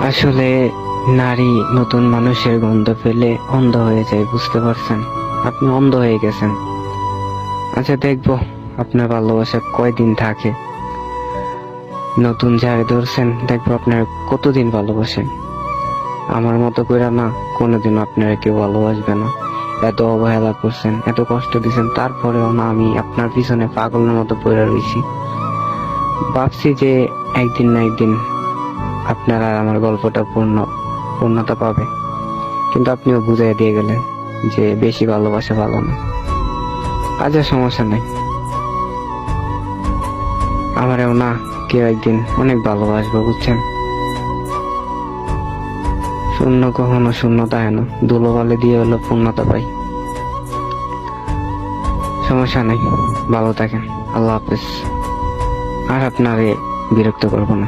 আসলে নারী নতুন মানুষের গন্ধ পেলে অন্ধ হয়ে যায়, বুঝতে পারছেন? আপনি অন্ধ হয়ে গেছেন। আচ্ছা, দেখবো আপনার ভালোবাসা কয়দিন থাকে। নতুন যারে ধরছেন, দেখবো আপনার কতদিন ভালোবাসেন। আমার মতো করে না কোনোদিন আপনারা কেউ ভালোবাসবে না। এত অবহেলা করছেন, এত কষ্ট দিচ্ছেন, তারপরেও না আমি আপনার পিছনে পাগলের মতো পড়ে রয়েছি। ভাবছি যে একদিন না একদিন আপনার আর আমার গল্পটা পূর্ণতা পাবে, কিন্তু আপনিও বুঝাই দিয়ে গেলেন যে বেশি ভালোবাসা ভালো না। আচ্ছা, সমস্যা নাই, আমারও না কেউ একদিন অনেক ভালোবাসবো, বুঝছেন? শূন্য কখনো শূন্যতা হয় না, ধুলোবালি দিয়ে হলো পূর্ণতা পাই। সমস্যা নাই, ভালো থাকেন, আল্লাহ হাফেজ। আর আপনারে বিরক্ত করবো না।